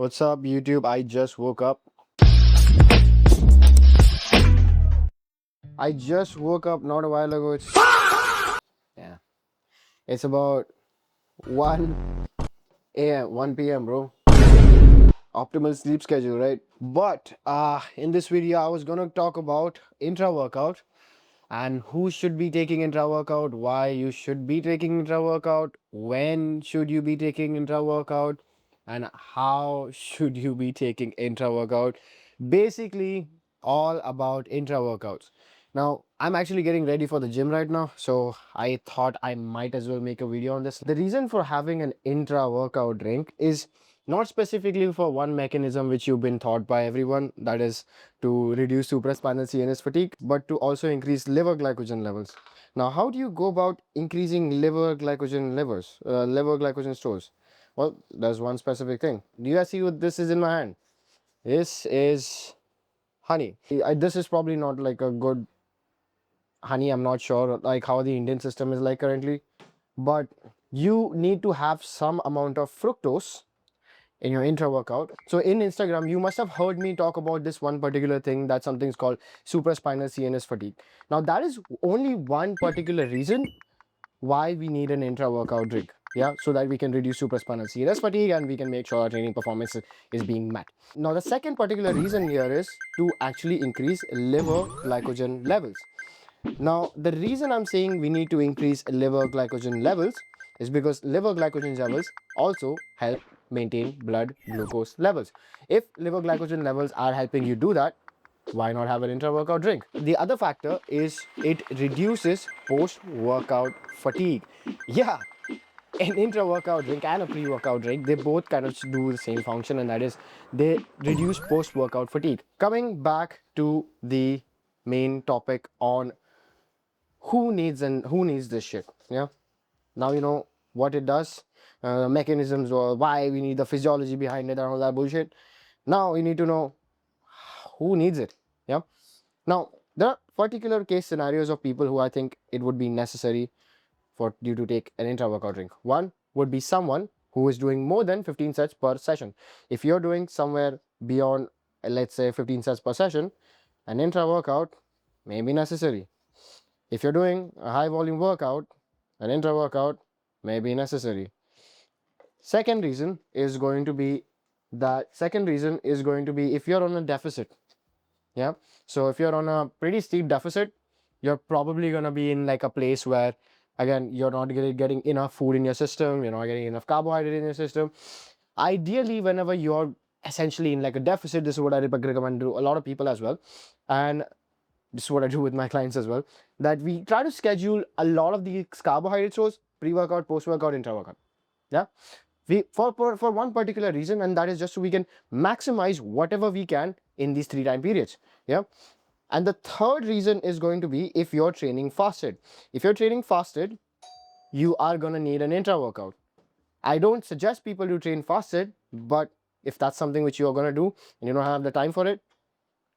What's up, YouTube? I just woke up. I just woke up not a while ago. Yeah. It's about 1 a.m., 1 p.m., bro. Optimal sleep schedule, right? But in this video, I was gonna talk about intra-workout and who should be taking intra-workout, why you should be taking intra-workout, when should you be taking intra-workout, and how should you be taking intra-workout. Basically, all about intra-workouts. Now, I'm actually getting ready for the gym right now, so I thought I might as well make a video on this. The reason for having an intra-workout drink is not specifically for one mechanism which you've been taught by everyone, that is to reduce supraspinal CNS fatigue, but to also increase liver glycogen levels. Now, how do you go about increasing liver glycogen stores? Well, there's one specific thing. Do you guys see what this is in my hand? This is honey. This is probably not like a good honey. I'm not sure like how the Indian system is like currently, but you need to have some amount of fructose in your intra-workout. So in Instagram, you must have heard me talk about this one particular thing, that something's called supraspinal CNS fatigue. Now that is only one particular reason why we need an intra-workout drink. Yeah, so that we can reduce supraspinal CNS fatigue and we can make sure our training performance is being met. Now the second particular reason here is to actually increase liver glycogen levels. Now, the reason I'm saying we need to increase liver glycogen levels is because liver glycogen levels also help maintain blood glucose levels. If liver glycogen levels are helping you do that, why not have an intra-workout drink? The other factor is it reduces post-workout fatigue. Yeah, an intra-workout drink and a pre-workout drink, they both kind of do the same function, and that is they reduce post-workout fatigue. Coming back to the main topic on who needs this shit. Yeah, now you know what it does, mechanisms, or why we need the physiology behind it and all that bullshit. Now we need to know who needs it. Yeah, now there are particular case scenarios of people who I think it would be necessary for you to take an intra-workout drink. One would be someone who is doing more than 15 sets per session. If you're doing somewhere beyond, let's say, 15 sets per session, an intra-workout may be necessary. If you're doing a high volume workout, an intra-workout may be necessary. Second reason is going to be if you're on a deficit. Yeah. So if you're on a pretty steep deficit, you're probably going to be in like a place where, again, you're not getting enough food in your system, you're not getting enough carbohydrate in your system. Ideally, whenever you're essentially in like a deficit, this is what I recommend to a lot of people as well. And this is what I do with my clients as well, that we try to schedule a lot of these carbohydrate source, pre-workout, post-workout, intra-workout. Yeah. For one particular reason, and that is just so we can maximize whatever we can in these 3 time periods. Yeah. And the third reason is going to be if you're training fasted. If you're training fasted, you are going to need an intra-workout. I don't suggest people to train fasted, but if that's something which you're going to do and you don't have the time for it,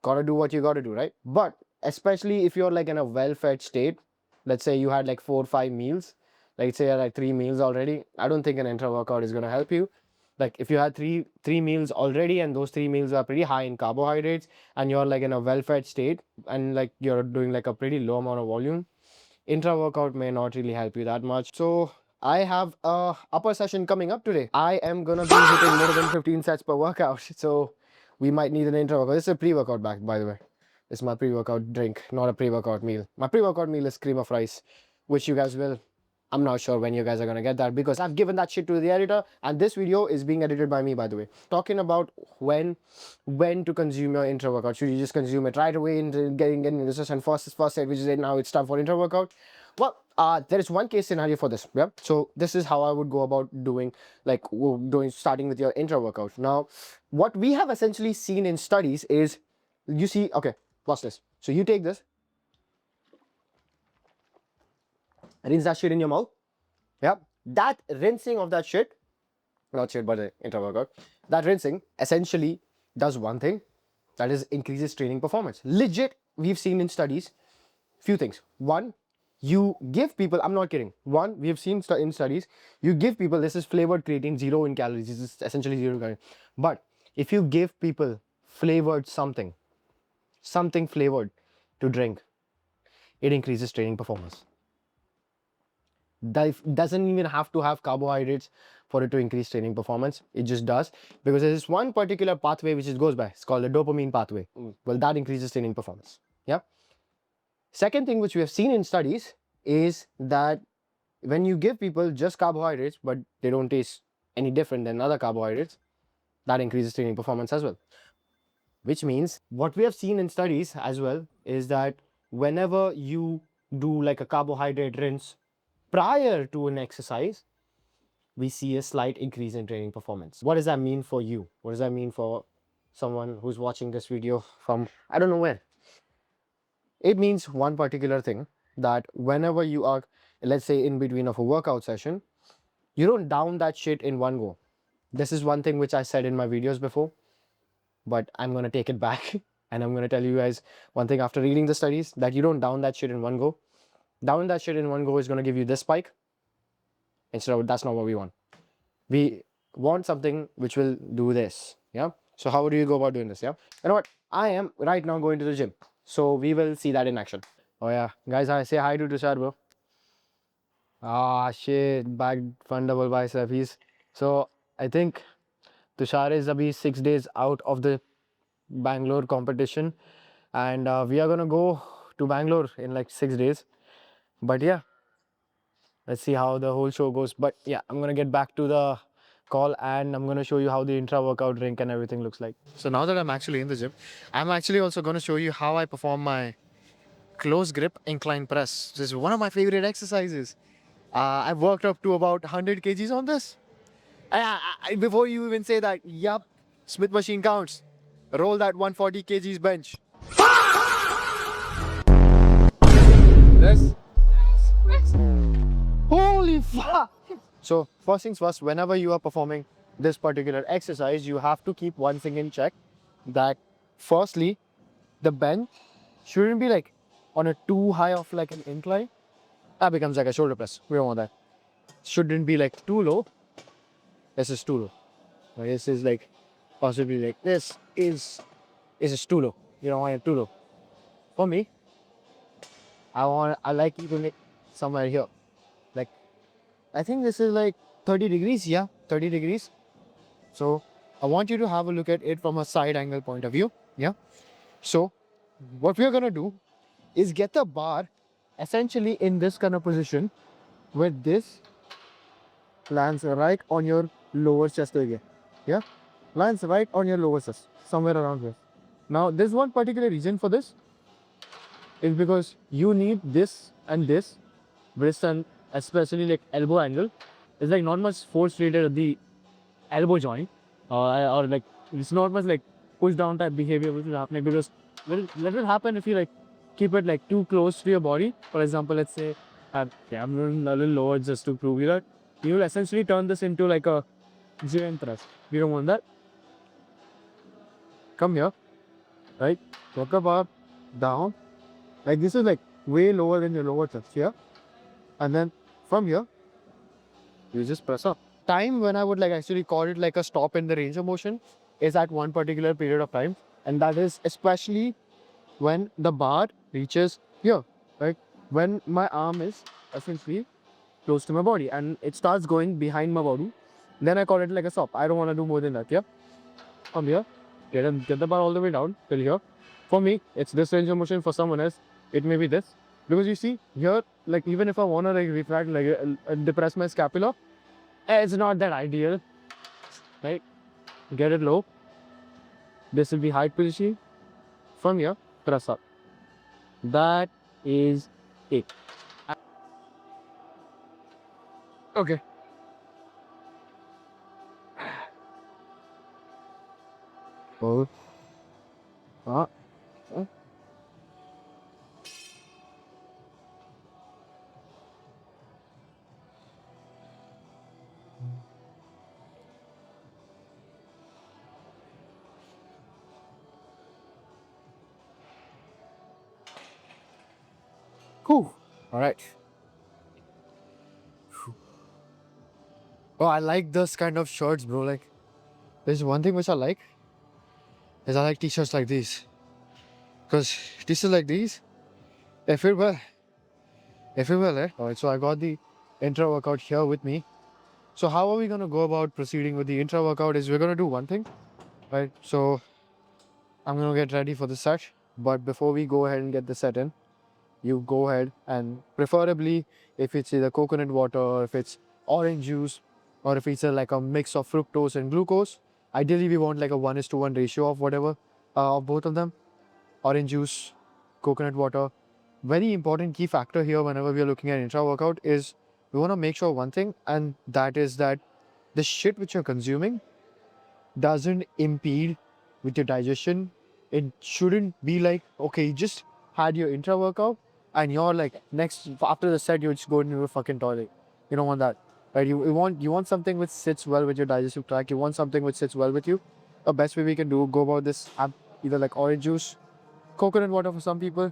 gotta do what you gotta do, right? But especially if you're like in a well-fed state, let's say you had like 4 or 5 meals, like say like 3 meals already, I don't think an intra-workout is gonna help you. Like if you had three meals already and those 3 meals are pretty high in carbohydrates and you're like in a well-fed state and like you're doing like a pretty low amount of volume, intra-workout may not really help you that much. So I have a upper session coming up today. I am gonna be hitting more than 15 sets per workout. So we might need an intra-workout. This is a pre-workout back, by the way. This is my pre-workout drink, not a pre-workout meal. My pre-workout meal is cream of rice, which you guys will. I'm not sure when you guys are gonna get that because I've given that shit to the editor, and this video is being edited by me, by the way. Talking about when to consume your intra-workout. Should you just consume it right away into getting into the session first set, which is it now it's time for intra-workout? Well, there is one case scenario for this. Yeah. So this is how I would go about starting with your intra-workout. Now, what we have essentially seen in studies is, you see, okay, watch this. So you take this, rinse that shit in your mouth. Yeah. That rinsing of that shit, not shit, but the intra-workout, that rinsing essentially does one thing, that is increases training performance. Legit, we've seen in studies, few things. One, you give people, I'm not kidding. One, we have seen in studies, you give people, this is flavored creatine, 0 in calories. This is essentially 0 calories. But If you give people flavored something flavored to drink, it increases training performance. Doesn't even have to have carbohydrates for it to increase training performance. It just does, because there's one particular pathway which it goes by. It's called the dopamine pathway. Well, that increases training performance. Yeah. Second thing which we have seen in studies is that when you give people just carbohydrates, but they don't taste any different than other carbohydrates, that increases training performance as well. Which means what we have seen in studies as well is that whenever you do like a carbohydrate rinse prior to an exercise, we see a slight increase in training performance. What does that mean for you? What does that mean for someone who's watching this video from I don't know where? It means one particular thing, that whenever you are, let's say, in between of a workout session, you don't down that shit in one go. This is one thing which I said in my videos before, but I'm going to take it back and I'm going to tell you guys one thing after reading the studies, that you don't down that shit in one go. Down that shit in one go is going to give you this spike. Instead of, that's not what we want. We want something which will do this. Yeah. So how do you go about doing this? Yeah. You know what? I am right now going to the gym. So we will see that in action. Oh yeah. Guys, I say hi to Tushar, bro. Ah shit. Back front double bicep. So I think Tushar is abhi 6 days out of the Bangalore competition, and we are gonna go to Bangalore in like 6 days. But yeah, let's see how the whole show goes. But yeah, I'm gonna get back to the call and I'm gonna show you how the intra-workout rink and everything looks like. So now that I'm actually in the gym, I'm actually also gonna show you how I perform my close grip incline press. This is one of my favorite exercises. I've worked up to about 100 kgs on this. Before you even say that, yup, Smith machine counts. Roll that 140 kgs bench. This. Holy fuck! So first things first, whenever you are performing this particular exercise, you have to keep one thing in check, that firstly, the bench shouldn't be like on a too high of like an incline. That becomes like a shoulder press. We don't want that. Shouldn't be like too low. This is too low. This is like possibly like this is too low. You don't want it too low. For me, I like keeping it somewhere here. Like I think this is like 30 degrees. Yeah, 30 degrees. So I want you to have a look at it from a side angle point of view. Yeah. So what we are gonna do is get the bar essentially in this kind of position where this lands right on your lower chest area. Yeah. Lands right on your lower chest, somewhere around here. Now there's one particular reason for this, is because you need this and this wrist and especially like elbow angle. It's like not much force related at the elbow joint, or like it's not much like push down type behavior which is happening, because what will happen if you like keep it like too close to your body. For example, let's say I'm going a little lower just to prove you that you will essentially turn this into like a giant thrust. We don't want that. Come here, right? Walk the bar down. Like this is like way lower than your lower chest here, and then from here you just press up. Time when I would like actually call it like a stop in the range of motion is at one particular period of time, and that is especially when the bar reaches here, right? When my arm is essentially close to my body and it starts going behind my body, then I call it like a stop. I don't want to do more than that. Yeah, from here, get the bar all the way down till here. For me, it's this range of motion. For someone else, it may be this, because you see here, like even if I want to like retract, like depress my scapula, it's not that ideal, right? Get it low. This will be height position. From here, press up. That is it. Okay. Oh. Ah. Ah. Cool. All right. Oh, I like this kind of shirts, bro. Like, there's one thing which I like. is I like t-shirts like these. Because t-shirts like these, they fit well. They fit well, eh? Alright, so I got the intra-workout here with me. So how are we going to go about proceeding with the intra-workout is we're going to do one thing, right? So I'm going to get ready for the set. But before we go ahead and get the set in, you go ahead and preferably if it's either coconut water or if it's orange juice or if it's like a mix of fructose and glucose, ideally we want like a 1:1 ratio of whatever of both of them. Orange juice, coconut water. Very important key factor here whenever we are looking at intra workout is we want to make sure one thing, and that is that the shit which you're consuming doesn't impede with your digestion. It shouldn't be like, okay, you just had your intra workout and you're like next after the set you're just going to the fucking toilet. You don't want that. Right? You want something which sits well with your digestive tract. You want something which sits well with you. The best way we can do go about this, have either like orange juice, coconut water for some people,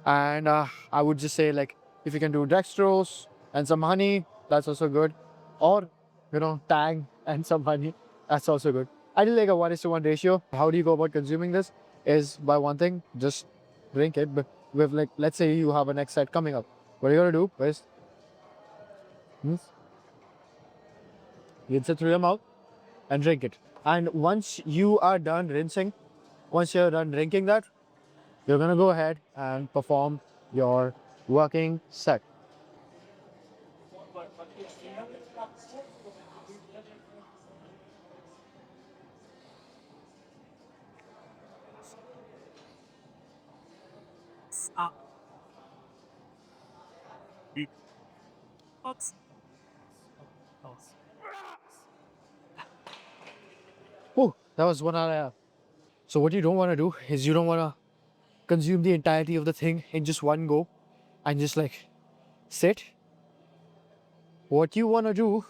and I would just say like if you can do dextrose and some honey, that's also good, or tang and some honey, that's also good. I do like a 1:1 ratio. How do you go about consuming this is by one thing, just drink it. But with like, let's say you have a next set coming up, what you're gonna do is rinse it through your mouth and drink it. And once you are done rinsing, once you're done drinking that, you're gonna go ahead and perform your working set. Oh, that was 1 hour. So what you don't want to do is you don't want to consume the entirety of the thing in just one go and just like sit. What you want to do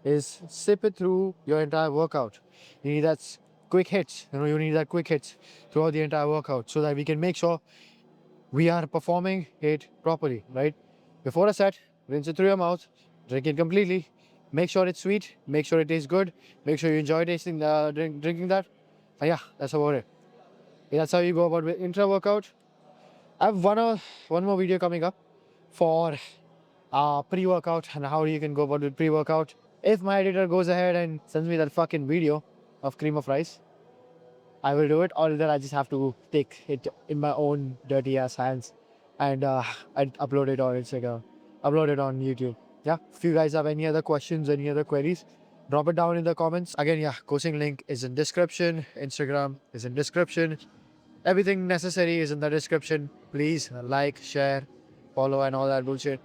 is sip it through your entire workout. You need that quick hits. You need that quick hits throughout the entire workout so that we can make sure we are performing it properly, right? Before a set, rinse it through your mouth, drink it completely. Make sure it's sweet. Make sure it tastes good. Make sure you enjoy tasting drinking that. And yeah, that's about it. That's how you go about with intra workout. I have one more video coming up for pre-workout and how you can go about with pre-workout. If my editor goes ahead and sends me that fucking video of cream of rice, I will do it, or either I just have to take it in my own dirty ass hands and I'd upload it on Instagram, upload it on YouTube. Yeah, if you guys have any other questions, any other queries, drop it down in the comments. Again, yeah, coaching link is in description, Instagram is in description. Everything necessary is in the description. Please like, share, follow, and all that bullshit.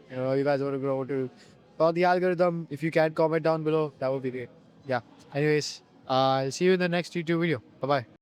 You guys want to grow to or the algorithm. If you can comment down below, that would be great. Yeah. Anyways, I'll see you in the next YouTube video. Bye bye.